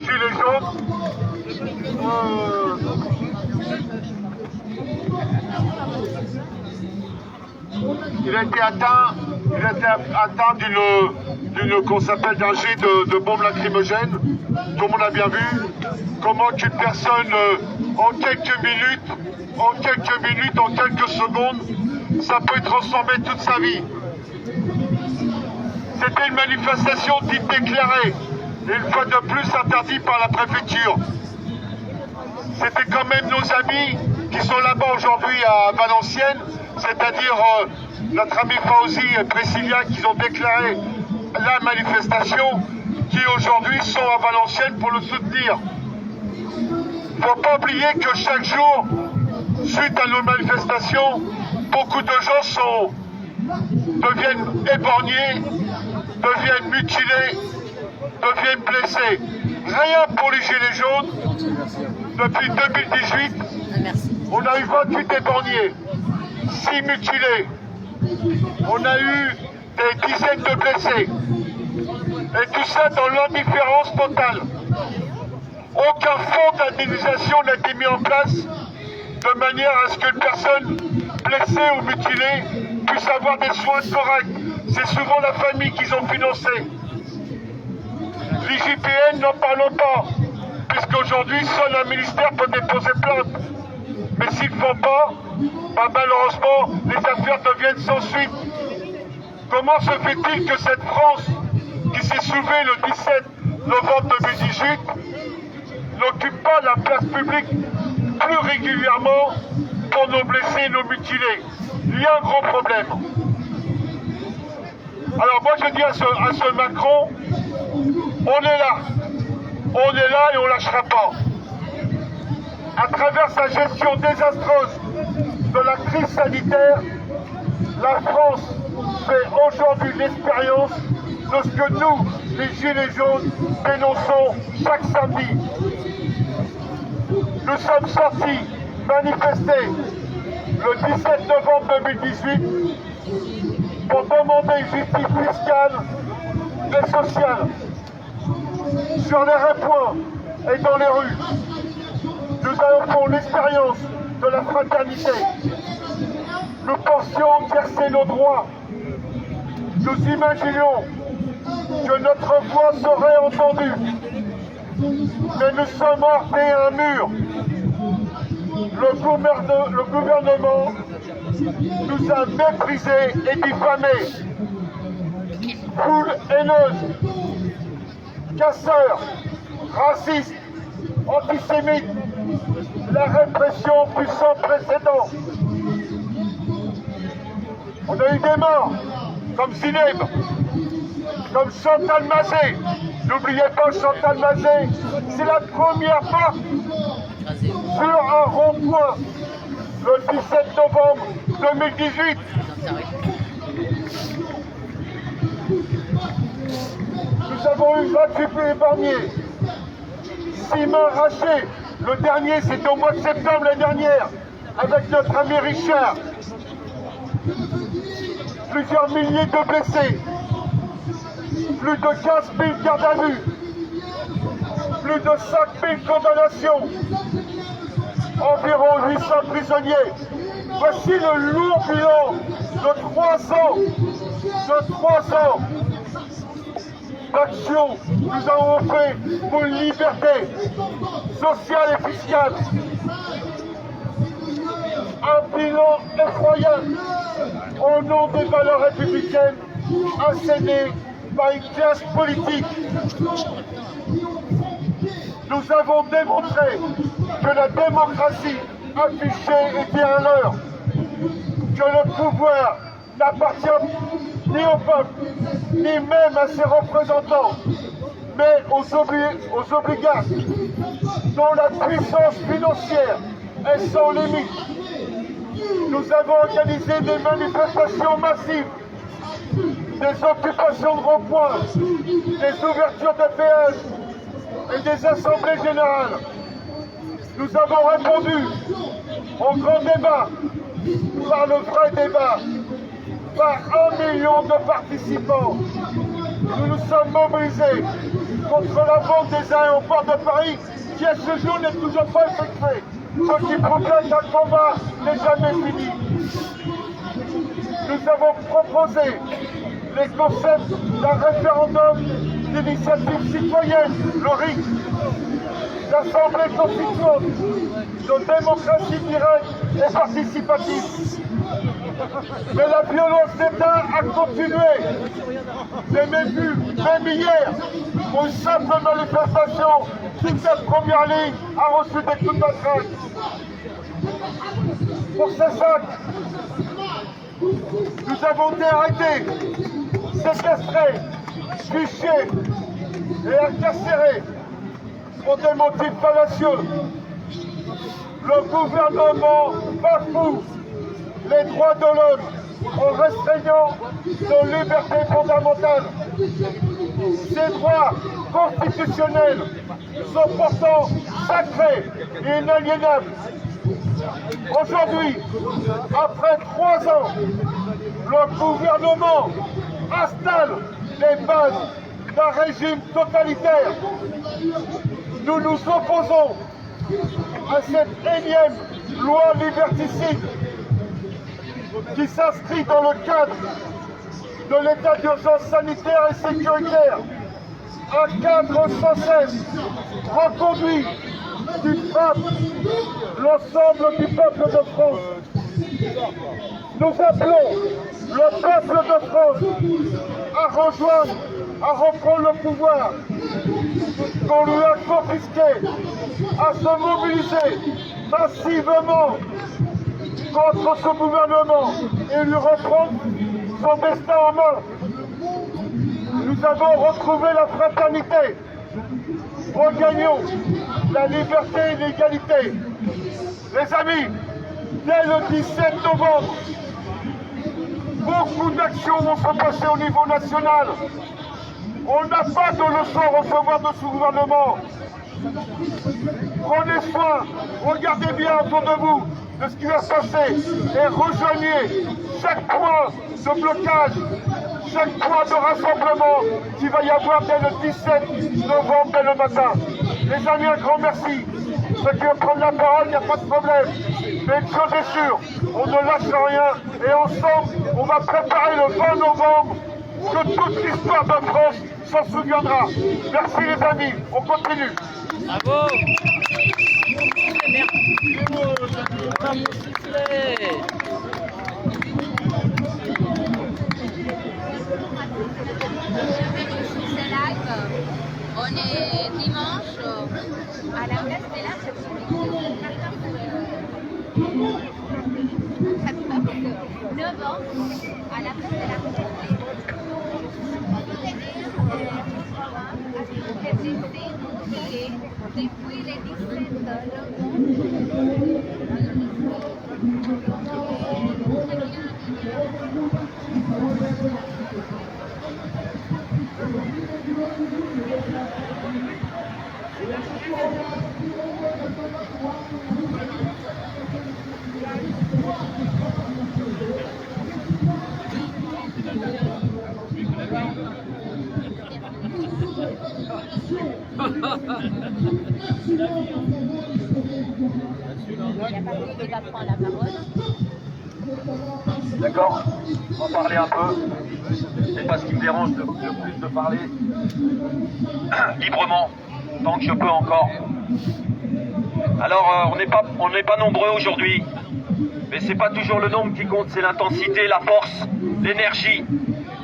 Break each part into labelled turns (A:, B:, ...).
A: Gilets jaunes, il a été atteint qu'on s'appelle d'un jet de bombes lacrymogènes. Tout le monde a bien vu comment qu'une personne en quelques minutes, en quelques secondes, ça peut transformer toute sa vie. C'était une manifestation dite déclarée, une fois de plus interdite par la préfecture. C'était quand même nos amis qui sont là-bas aujourd'hui à Valenciennes, c'est-à-dire notre ami Fauzi et Priscilla qui ont déclaré la manifestation, qui aujourd'hui sont à Valenciennes pour le soutenir. Il ne faut pas oublier que chaque jour, suite à nos manifestations, beaucoup de gens deviennent éborgnés, deviennent mutilés, deviennent blessés. Rien pour les Gilets jaunes. Depuis 2018, on a eu 28 éborgnés, 6 mutilés. On a eu des dizaines de blessés. Et tout ça dans l'indifférence totale. Aucun fonds d'indemnisation n'a été mis en place de manière à ce qu'une personne blessée ou mutilée puisse avoir des soins corrects. C'est souvent la famille qu'ils ont financé. L'IGPN, n'en parlons pas, puisqu'aujourd'hui, seul un ministère peut déposer plainte. Mais s'ils ne font pas, malheureusement, les affaires deviennent sans suite. Comment se fait-il que cette France, qui s'est soulevée le 17 novembre 2018, n'occupe pas la place publique plus régulièrement pour nos blessés et nos mutilés? Il y a un gros problème. Alors moi je dis à ce Macron, on est là et on ne lâchera pas. À travers sa gestion désastreuse de la crise sanitaire, la France fait aujourd'hui l'expérience de ce que nous, les Gilets jaunes, dénonçons chaque samedi. Nous sommes sortis manifester le 17 novembre 2018 pour demander justice fiscale et sociale sur les ronds-points et dans les rues. Nous avons fait l'expérience de la fraternité. Nous pensions exercer nos droits. Nous imaginions que notre voix serait entendue. Mais nous sommes heurtés à un mur. Le gouvernement nous a méprisés et diffamés. Foule haineuse, casseurs, racistes, antisémites, la répression fut sans précédent. On a eu des morts, comme Zineb, comme Chantal Mazet. N'oubliez pas Chantal Mazet, c'est la première fois sur un rond-point le 17 novembre 2018. Nous avons eu 28 épargnés, 6 mains arrachées. Le dernier, c'était au mois de septembre l'année dernière, avec notre ami Richard. Plusieurs milliers de blessés, plus de 15 000 gardes à vue, plus de 5 000 condamnations, environ 800 prisonniers. Voici le lourd bilan de 3 ans d'action que nous avons fait pour une liberté sociale et fiscale. Un bilan effroyable au nom des valeurs républicaines assénées par une classe politique. Nous avons démontré que la démocratie affichée était un leurre, que le pouvoir n'appartient ni au peuple, ni même à ses représentants, mais aux oligarques, dont la puissance financière est sans limite. Nous avons organisé des manifestations massives, des occupations de ronds-points, des ouvertures de péages et des assemblées générales. Nous avons répondu au grand débat par le vrai débat, par 1 million de participants. Nous nous sommes mobilisés contre la vente des aéroports de Paris qui à ce jour n'est toujours pas effectué. Ce qui proclame qu'un combat n'est jamais fini. Nous avons proposé les concepts d'un référendum d'initiative citoyenne, le RIC, d'assemblée constituante, de démocratie directe et participative. Mais la violence d'État a continué. J'ai même vu, même hier, pour une simple manifestation, toute cette première ligne a reçu des coups de matraque. Pour ces actes, nous avons été arrêtés, séquestrés, fichés et incarcérés pour des motifs fallacieux. Le gouvernement bafoue les droits de l'homme en restreignant nos libertés fondamentales. Ces droits constitutionnels sont pourtant sacrés et inaliénables. Aujourd'hui, après 3 ans, le gouvernement installe les bases d'un régime totalitaire. Nous nous opposons à cette énième loi liberticide qui s'inscrit dans le cadre de l'état d'urgence sanitaire et sécuritaire. Un cadre sans cesse reconduit qui frappe l'ensemble du peuple de France. Nous appelons le peuple de France à reprendre le pouvoir qu'on lui a confisqué, à se mobiliser massivement contre ce gouvernement et lui reprendre son destin en main. Nous avons retrouvé la fraternité. Regagnons la liberté et l'égalité. Les amis, dès le 17 novembre, beaucoup d'actions vont se passer au niveau national. On n'a pas de leçon à recevoir de ce gouvernement. Prenez soin, regardez bien autour de vous de ce qui va se passer et rejoignez chaque point de blocage, chaque point de rassemblement qu'il va y avoir dès le 17 novembre, dès le matin. Les amis, un grand merci. Ceux qui veulent prendre la parole, il n'y a pas de problème. Mais une chose est sûre, on ne lâche rien et ensemble, on va préparer le 20 novembre que toute l'histoire de France s'en souviendra. Merci les amis, on continue.
B: Bravo.
C: On est dimanche à la place de l'Arc. 9 ans à la place de l'Arc. Depuis les 17 qui va prendre la parole.
D: D'accord, on va parler un peu. C'est pas ce qui me dérange le plus de parler librement, tant que je peux encore. Alors, on n'est pas nombreux aujourd'hui, mais c'est pas toujours le nombre qui compte, c'est l'intensité, la force, l'énergie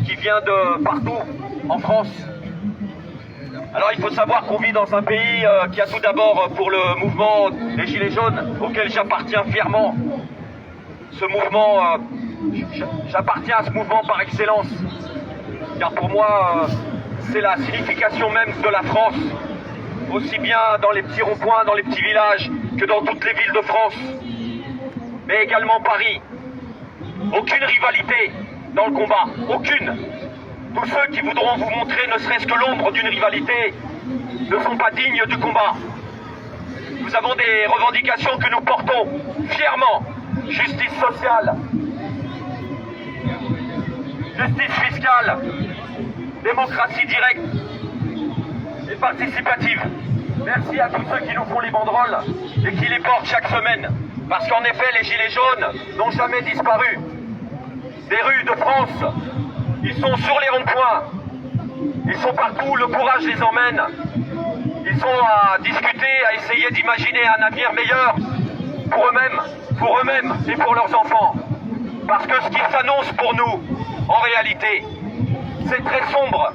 D: qui vient de partout en France. Alors il faut savoir qu'on vit dans un pays qui a tout d'abord pour le mouvement des Gilets jaunes, auquel j'appartiens fièrement. Ce mouvement, j'appartiens à ce mouvement par excellence, car pour moi, c'est la signification même de la France, aussi bien dans les petits ronds-points, dans les petits villages, que dans toutes les villes de France, mais également Paris. Aucune rivalité dans le combat, aucune. Tous ceux qui voudront vous montrer ne serait-ce que l'ombre d'une rivalité ne sont pas dignes du combat. Nous avons des revendications que nous portons fièrement. Justice sociale, justice fiscale, démocratie directe. Et participative. Merci à tous ceux qui nous font les banderoles et qui les portent chaque semaine. Parce qu'en effet, les gilets jaunes n'ont jamais disparu. Des rues de France, ils sont sur les ronds-points. Ils sont partout, le courage les emmène. Ils sont à discuter, à essayer d'imaginer un avenir meilleur pour eux-mêmes et pour leurs enfants. Parce que ce qui s'annonce pour nous, en réalité, c'est très sombre.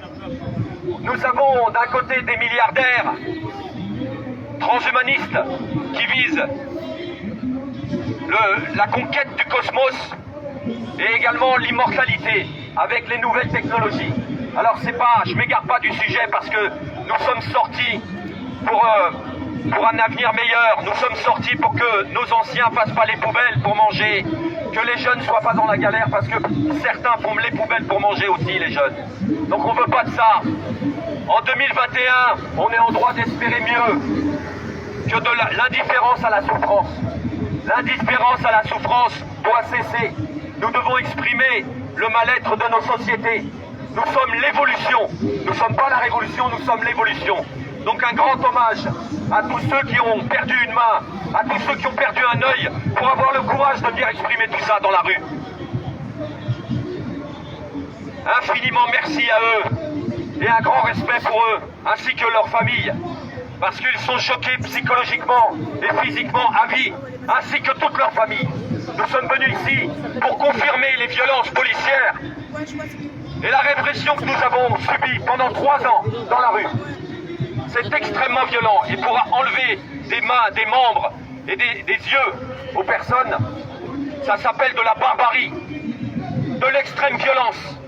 D: Nous avons d'un côté des milliardaires transhumanistes qui visent la conquête du cosmos et également l'immortalité avec les nouvelles technologies. Alors je m'égare pas du sujet parce que nous sommes sortis pour un avenir meilleur. Nous sommes sortis pour que nos anciens fassent pas les poubelles pour manger, que les jeunes soient pas dans la galère parce que certains font les poubelles pour manger aussi, les jeunes. Donc on veut pas de ça. En 2021, on est en droit d'espérer mieux que de l'indifférence à la souffrance. L'indifférence à la souffrance doit cesser. Nous devons exprimer le mal-être de nos sociétés. Nous sommes l'évolution. Nous ne sommes pas la révolution, nous sommes l'évolution. Donc un grand hommage à tous ceux qui ont perdu une main, à tous ceux qui ont perdu un œil, pour avoir le courage de venir exprimer tout ça dans la rue. Infiniment merci à eux et un grand respect pour eux, ainsi que leurs familles, parce qu'ils sont choqués psychologiquement et physiquement à vie, ainsi que toute leur famille. Nous sommes venus ici pour confirmer les violences policières et la répression que nous avons subie pendant 3 ans dans la rue. C'est extrêmement violent et pour enlever des mains, des membres et des yeux aux personnes, ça s'appelle de la barbarie, de l'extrême violence.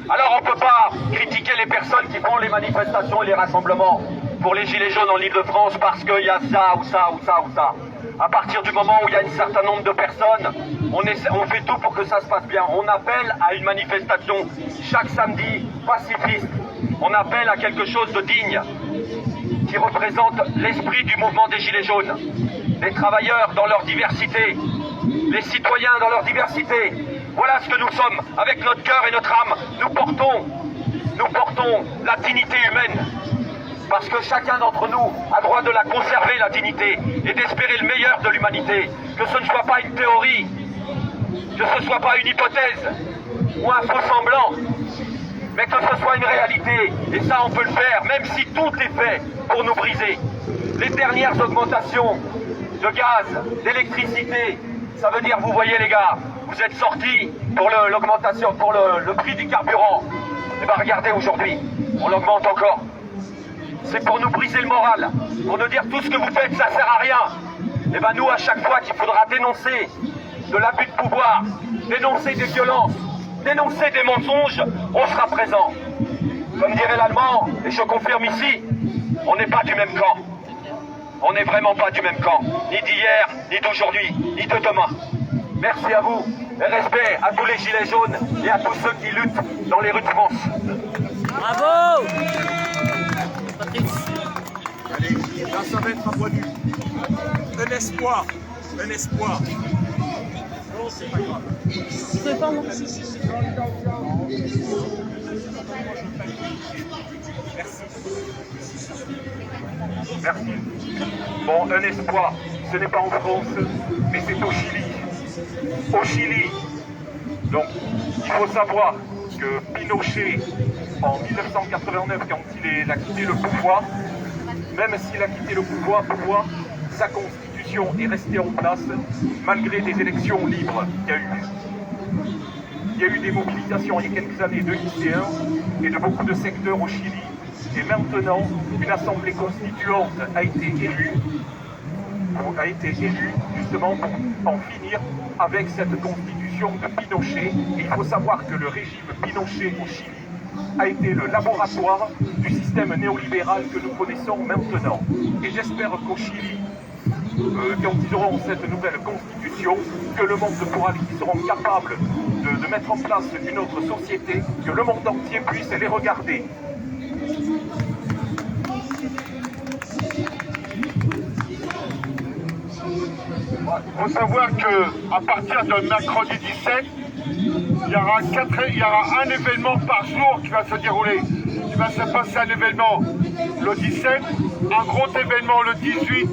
D: Alors on ne peut pas critiquer les personnes qui font les manifestations et les rassemblements pour les gilets jaunes en Île-de-France parce qu'il y a ça ou ça ou ça ou ça. À partir du moment où il y a un certain nombre de personnes, on fait tout pour que ça se passe bien. On appelle à une manifestation chaque samedi pacifiste. On appelle à quelque chose de digne qui représente l'esprit du mouvement des gilets jaunes. Les travailleurs dans leur diversité, les citoyens dans leur diversité. Voilà ce que nous sommes. Avec notre cœur et notre âme, nous portons la dignité humaine. Parce que chacun d'entre nous a droit de la conserver, la dignité, et d'espérer le meilleur de l'humanité. Que ce ne soit pas une théorie, que ce ne soit pas une hypothèse, ou un faux semblant, mais que ce soit une réalité. Et ça, on peut le faire, même si tout est fait pour nous briser. Les dernières augmentations de gaz, d'électricité, ça veut dire, vous voyez les gars, vous êtes sortis pour l'augmentation, pour le prix du carburant. Et bien regardez aujourd'hui, on l'augmente encore. C'est pour nous briser le moral, pour nous dire tout ce que vous faites, ça sert à rien. Et bien nous, à chaque fois qu'il faudra dénoncer de l'abus de pouvoir, dénoncer des violences, dénoncer des mensonges, on sera présent. Comme dirait l'Allemand, et je confirme ici, on n'est pas du même camp. On n'est vraiment pas du même camp, ni d'hier, ni d'aujourd'hui, ni de demain. Merci à vous, et respect à tous les gilets jaunes et à tous ceux qui luttent dans les rues de France.
B: Bravo!
E: Allez, là ça va être à point nu. Un espoir, un espoir. Non, c'est pas grave.
B: Je peux pas, moi.
E: Merci. Merci. Bon, un espoir, ce n'est pas en France, mais c'est au Chili. Au Chili. Donc, il faut savoir que Pinochet, en 1989, quand il a quitté le pouvoir, même s'il a quitté le pouvoir, sa constitution est restée en place malgré des élections libres qu'il y a eu. Il y a eu des mobilisations il y a quelques années de lycéens et de beaucoup de secteurs au Chili. Et maintenant, une assemblée constituante a été élue justement pour en finir avec cette constitution de Pinochet. Et il faut savoir que le régime Pinochet au Chili a été le laboratoire du système néolibéral que nous connaissons maintenant. Et j'espère qu'au Chili, quand ils auront cette nouvelle constitution, que le monde pourra, qu'ils seront capables de mettre en place une autre société, que le monde entier puisse les regarder.
A: Il faut savoir qu'à partir de mercredi 17, il y aura un événement par jour qui va se dérouler. Il va se passer un événement le 17, un gros événement le 18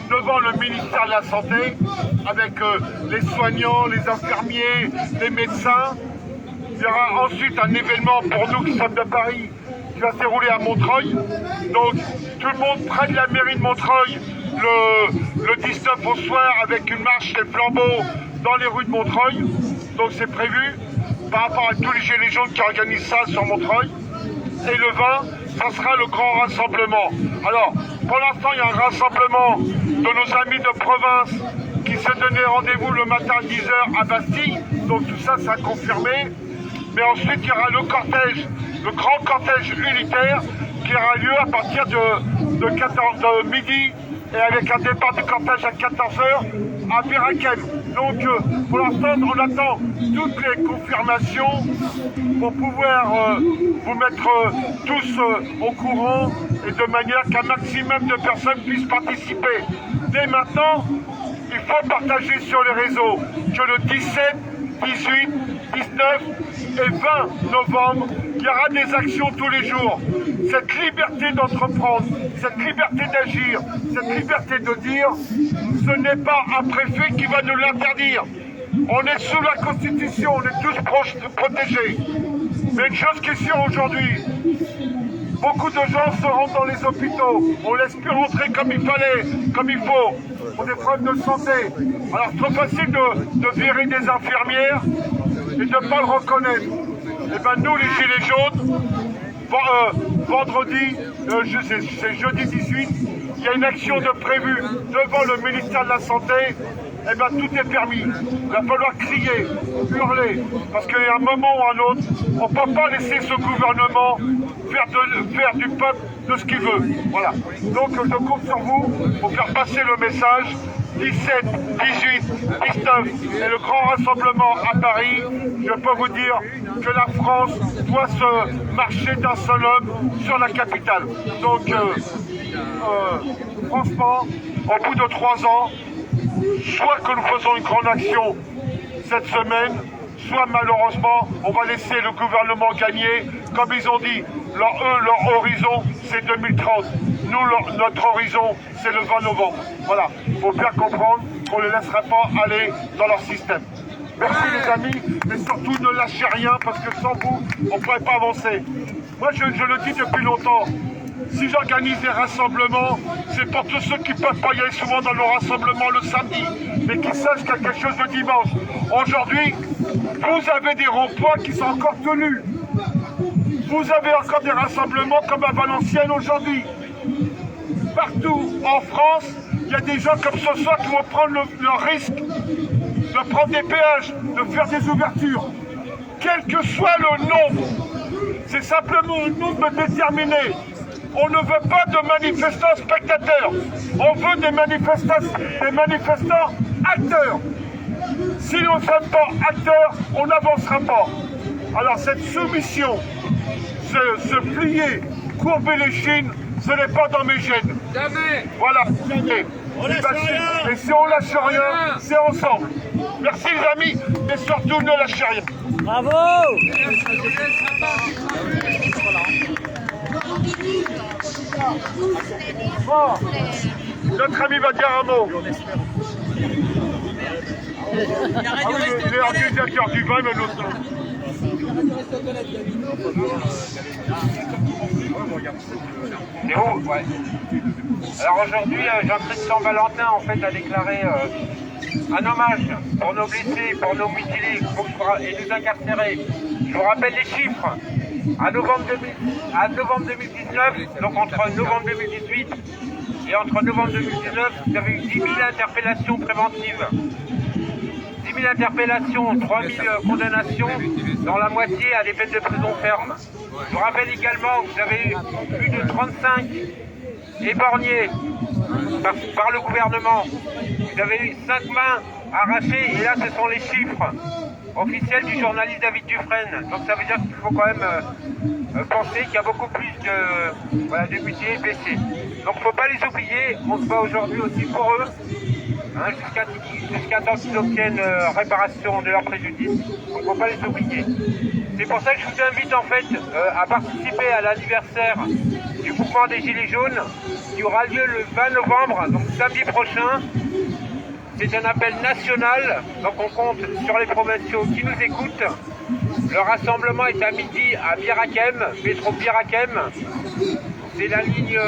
A: devant le ministère de la Santé avec les soignants, les infirmiers, les médecins. Il y aura ensuite un événement pour nous qui sommes de Paris qui va se dérouler à Montreuil. Donc tout le monde près de la mairie de Montreuil le 19 au soir avec une marche des flambeaux dans les rues de Montreuil. Donc c'est prévu par rapport à tous les gilets jaunes qui organisent ça sur Montreuil. Et le 20, ça sera le grand rassemblement. Alors, pour l'instant, il y a un rassemblement de nos amis de province qui se donnaient rendez-vous le matin à 10h à Bastille. Donc tout ça, ça a confirmé. Mais ensuite, il y aura le cortège, le grand cortège unitaire qui aura lieu à partir de midi et avec un départ du cortège à 14h à Birakem. Donc pour l'instant, on attend toutes les confirmations pour pouvoir vous mettre tous au courant et de manière qu'un maximum de personnes puissent participer. Dès maintenant, il faut partager sur les réseaux que le 17, 18, 19 et 20 novembre, il y aura des actions tous les jours. Cette liberté d'entreprendre, cette liberté d'agir, cette liberté de dire, ce n'est pas un préfet qui va nous l'interdire. On est sous la Constitution, on est tous protégés. Mais une chose qui est sûre aujourd'hui, beaucoup de gens se rendent dans les hôpitaux, on laisse plus rentrer comme il fallait, comme il faut, pour des problèmes de santé. Alors c'est trop facile de virer des infirmières et de ne pas le reconnaître. Et bien nous, les Gilets jaunes, vendredi, c'est jeudi 18, il y a une action de prévue devant le ministère de la Santé. Eh bien tout est permis. Il va falloir crier, hurler, parce qu'il y a un moment ou un autre, on ne peut pas laisser ce gouvernement faire du peuple de ce qu'il veut. Voilà. Donc je compte sur vous pour faire passer le message. 17, 18, 19 et le grand rassemblement à Paris, je peux vous dire que la France doit se marcher d'un seul homme sur la capitale. Donc franchement, au bout de 3 ans, soit que nous faisons une grande action cette semaine, soit malheureusement, on va laisser le gouvernement gagner. Comme ils ont dit, leur horizon, c'est 2030. Nous, notre horizon, c'est le 20 novembre. Voilà, il faut bien comprendre qu'on ne les laissera pas aller dans leur système. Merci les amis, mais surtout ne lâchez rien, parce que sans vous, on ne pourrait pas avancer. Moi, je le dis depuis longtemps. Si j'organise des rassemblements, c'est pour tous ceux qui ne peuvent pas y aller souvent dans nos rassemblements le samedi, mais qui sachent qu'il y a quelque chose de dimanche. Aujourd'hui, vous avez des ronds-points qui sont encore tenus. Vous avez encore des rassemblements comme à Valenciennes aujourd'hui. Partout en France, il y a des gens comme ce soir qui vont prendre le risque de prendre des péages, de faire des ouvertures. Quel que soit le nombre, c'est simplement un nombre déterminé. On ne veut pas de manifestants spectateurs. On veut des manifestants acteurs. Si nous ne sommes pas acteurs, on n'avancera pas. Alors cette soumission, se plier, courber les chines, ce n'est pas dans mes gènes.
B: Jamais.
A: Voilà, jamais. Et si on lâche rien, c'est ensemble. Merci les amis, et surtout ne lâchez rien.
B: Bravo.
A: Bon, notre ami va dire un mot. Il est organisateur du vin, mais l'autre non.
F: C'est où? Ouais. Alors aujourd'hui, Jean-Christian Valentin en fait a déclaré un hommage pour nos blessés, pour nos mutilés et nous incarcérés. Je vous rappelle les chiffres. À novembre 2019, donc entre novembre 2018 et entre novembre 2019, vous avez eu 10 000 interpellations préventives. 10 000 interpellations, 3 000 condamnations, dans la moitié à des peines de prison ferme. Je vous rappelle également que vous avez eu plus de 35 éborgnés par le gouvernement. Vous avez eu 5 mains arrachées, et là ce sont les chiffres officiels du journaliste David Dufresne. Donc ça veut dire qu'il faut quand même penser qu'il y a beaucoup plus de mutilés blessés. Donc il ne faut pas les oublier, on se bat aujourd'hui aussi pour eux. Hein, jusqu'à temps qu'ils obtiennent réparation de leur préjudice. Donc il ne faut pas les oublier. C'est pour ça que je vous invite en fait à participer à l'anniversaire du mouvement des Gilets jaunes qui aura lieu le 20 novembre, donc samedi prochain. C'est un appel national, donc on compte sur les provinciaux qui nous écoutent. Le rassemblement est à midi à Bir Hakeim, métro Bir Hakeim. C'est la ligne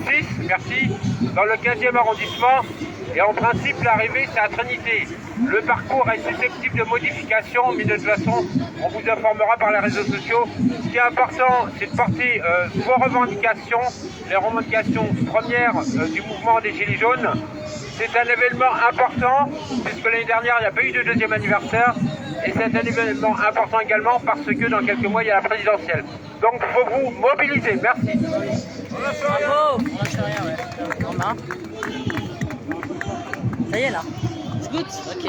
F: 6, merci, dans le 15e arrondissement. Et en principe, l'arrivée, c'est à Trinité. Le parcours est susceptible de modification, mais de toute façon, on vous informera par les réseaux sociaux. Ce qui est important, c'est de porter vos revendications, les revendications premières du mouvement des Gilets jaunes. C'est un événement important, puisque l'année dernière, il n'y a pas eu de deuxième anniversaire. Et c'est un événement important également parce que dans quelques mois, il y a la présidentielle. Donc, il faut vous mobiliser. Merci.
B: Bravo. On lâche rien, ouais. On a. Ça y est, là. Je goûte. Ok.